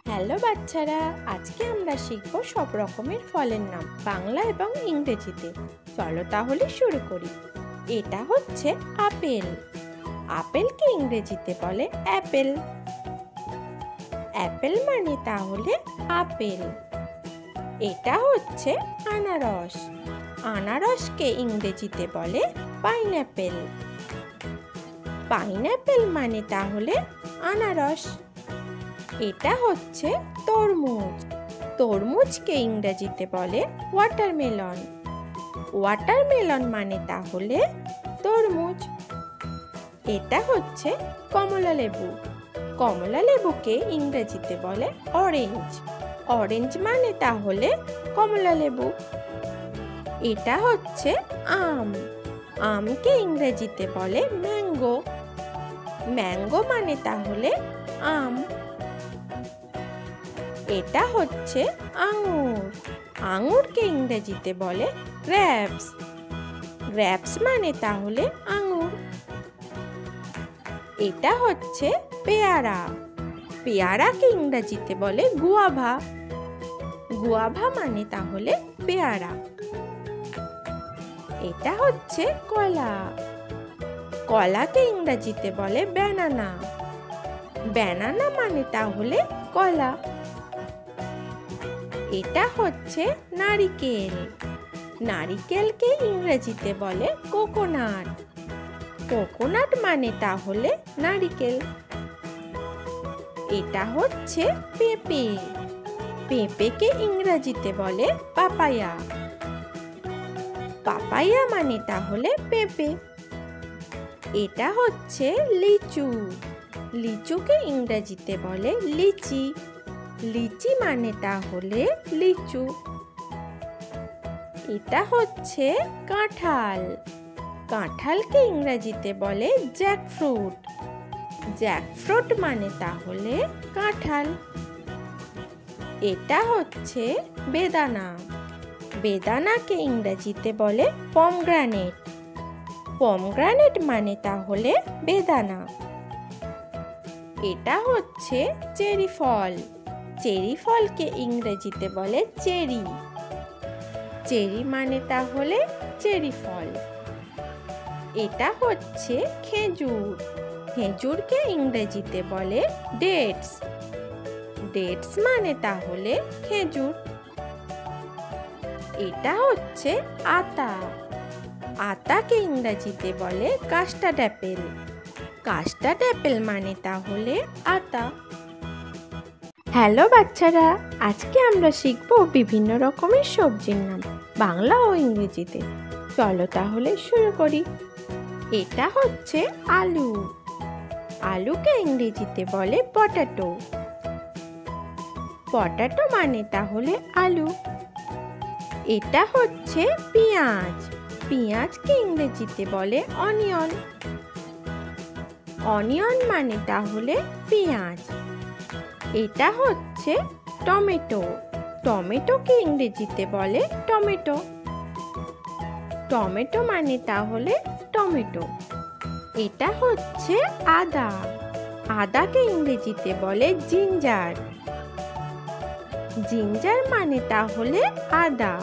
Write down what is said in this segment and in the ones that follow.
Hello বাচ্চারা, আজকে আমরা শিখব সব রকমের ফলের নাম বাংলা এবং ইংরেজিতে। চলো তাহলে শুরু করি। এটা হচ্ছে আপেল। আপেলকে ইংরেজিতে বলে অ্যাপেল। অ্যাপেল মানে তাহলে আপেল। এটা হচ্ছে আনারস। আনারসকে ইংরেজিতে বলে পাইনঅ্যাপেল। পাইনঅ্যাপেল মানে তাহলে আনারস। এটা হচ্ছে তরমুজ। তরমুজকে ইংরেজিতে বলে ওয়াটারমেলন। ওয়াটারমেলন মানে তাহলে তরমুজ। এটা হচ্ছে কমলা লেবু। কমলা লেবুকে ইংরেজিতে বলে অরেঞ্জ। অরেঞ্জ মানে তাহলে কমলা লেবু। এটা হচ্ছে আম। আমকে ইংরেজিতে বলে ম্যাঙ্গো। ম্যাঙ্গো মানে তাহলে আম। এটা হচ্ছে আঙুর। আঙুরকে ইংরেজিতে বলে গ্রেপস। গ্রেপস মানে তাহলে আঙুর। এটা হচ্ছে পেয়ারা। পেয়ারাকে ইংরেজিতে বলে গুয়াভা। গুয়াভা মানে তাহলে পেয়ারা। এটা হচ্ছে কলা। কলাকে ইংরেজিতে বলে ব্যানানা। ব্যানানা মানে তাহলে কলা। এটা হচ্ছে নারিকেল। নারিকেলকে ইংরেজিতে বলে কোকোনাট। কোকোনাট মানে তাহলে নারিকেল। এটা হচ্ছে পেঁপে। পেঁপেকে ইংরেজিতে বলে পাপায়া। পাপায়া মানে তাহলে পেঁপে। এটা হচ্ছে লিচু। লিচুকে ইংরেজিতে বলে লিচি। লিচি মানে তাহলে লিচু। এটা হচ্ছে কাঁঠাল। কাঁঠালকে ইংরেজিতে বলে জ্যাকফ্রুট। জ্যাকফ্রুট মানে তাহলে কাঁঠাল। এটা হচ্ছে বেদানা। বেদানাকে ইংরেজিতে বলে পমগ্রানেট। পমগ্রানেট মানে তাহলে বেদানা। এটা হচ্ছে চেরি ফল। চেরি ফলকে ইংরেজিতে বলে চেরি। চেরি মানে তাহলে চেরি ফল। এটা হচ্ছে খেজুর। খেজুরকে ইংরেজিতে বলে ডেটস। ডেটস মানে তাহলে খেজুর। এটা হচ্ছে আতা। আতাকে ইংরেজিতে বলে কাস্টার্ড অ্যাপেল। কাস্টার্ড অ্যাপেল মানে তাহলে আতা। হ্যালো বাচ্চারা, আজকে আমরা শিখব বিভিন্ন রকমের সবজির নাম বাংলা ও ইংরেজিতে। চলো তাহলে শুরু করি। এটা হচ্ছে আলু। আলুকে ইংরেজিতে বলে পটাটো। পটাটো মানে তাহলে আলু। এটা হচ্ছে পেঁয়াজ। পেঁয়াজকে ইংরেজিতে বলে অনিয়ন। অনিয়ন মানে তাহলে পেঁয়াজ। এটা হচ্ছে টমেটো। টমেটোকে ইংরেজিতে বলে টমেটো। টমেটো মানে তাহলে টমেটো। এটা হচ্ছে আদা। আদাকে ইংরেজিতে বলে জিঞ্জার। জিঞ্জার মানে তাহলে আদা।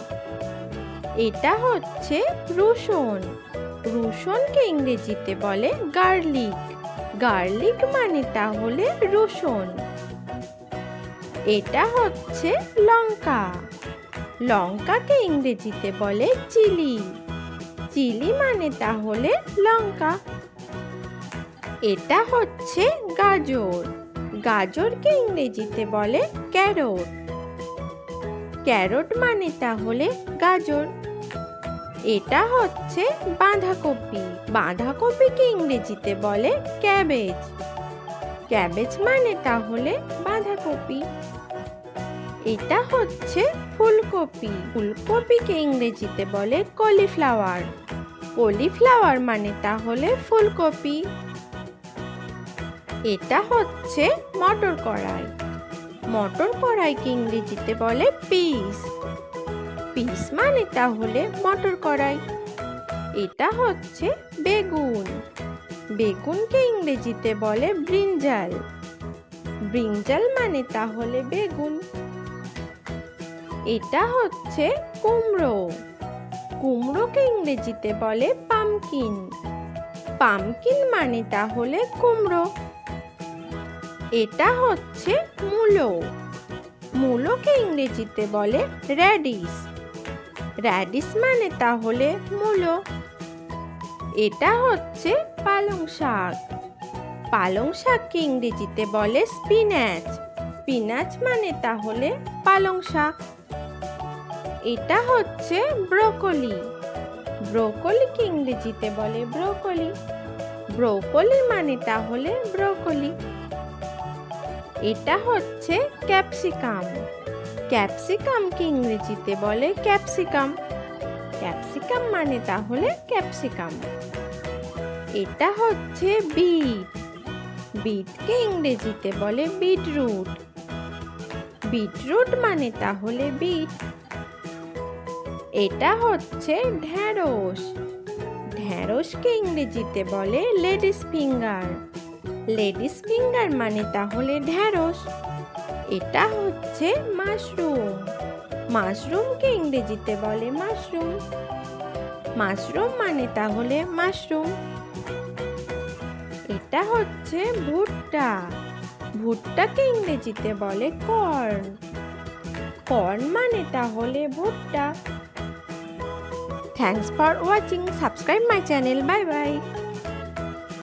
এটা হচ্ছে রসুন। রসুনকে ইংরেজিতে বলে গার্লিক। গার্লিক মানে তাহলে রসুন। এটা হচ্ছে লঙ্কা। লঙ্কাকে ইংরেজিতে বলে চিলি। চিলি মানে তাহলে লঙ্কা। এটা হচ্ছে গাজর। গাজরকে ইংরেজিতে বলে ক্যারট। ক্যারট মানে তাহলে গাজর। এটা হচ্ছে বাঁধাকপি। বাঁধাকপিকে ইংরেজিতে বলে ক্যাবেজ। ক্যাবেজ মানে তাহলে বাঁধাকপি। এটা হচ্ছে ফুলকপি। ফুলকপিকে ইংরেজিতে বলে কলিফ্লাওয়ার। কলিফ্লাওয়ার মানে তাহলে ফুলকপি। এটা হচ্ছে মটর কড়াই। মটর কড়াইকে ইংরেজিতে বলে পিস। পিস মানে তাহলে মটর কড়াই। এটা হচ্ছে বেগুন। বেগুনকে ইংরেজিতে বলে ব্রিঞ্জাল। ব্রিঞ্জাল মানে তাহলে বেগুন। এটা হচ্ছে কুমড়ো। কুমড়োকে ইংরেজিতে বলে পামকিন। পামকিন মানে তাহলে কুমড়ো। এটা হচ্ছে মূলো। মূলোকে ইংরেজিতে বলে র্যাডিশ। র্যাডিশ মানে তাহলে মূলো। এটা হচ্ছে পালং শাক। পালং শাককে ইংরেজিতে বলে স্পিনাচ। স্পিনাচ মানে তাহলে পালং শাক। এটা হচ্ছে ব্রোকলি। ব্রোকলিকে ইংরেজিতে বলে ব্রোকলি। ব্রোকলি মানে তাহলে ব্রোকলি। এটা হচ্ছে ক্যাপসিকাম। ক্যাপসিকামকে ইংরেজিতে বলে ক্যাপসিকাম। ক্যাপসিকাম মানে তাহলে ক্যাপসিকাম। এটা হচ্ছে বিট। বিটকে ইংরেজিতে বলে বিটরুট। বিটরুট মানে তাহলে বিট। এটা হচ্ছে ঢ্যাঁড়স। ঢ্যাঁড়সকে ইংরেজিতে বলে লেডিস ফিঙ্গার। লেডিস ফিঙ্গার মানে তাহলে ঢ্যাঁড়স। এটা হচ্ছে মাশরুম। মাশরুমকে ইংরেজিতে বলে মাশরুম। মাশরুম মানে তাহলে মাশরুম। এটা হচ্ছে ভুট্টা। ভুট্টাকে ইংরেজিতে বলে কর্ন। কর্ন মানে তাহলে ভুট্টা। Thanks for watching. Subscribe my channel. Bye bye.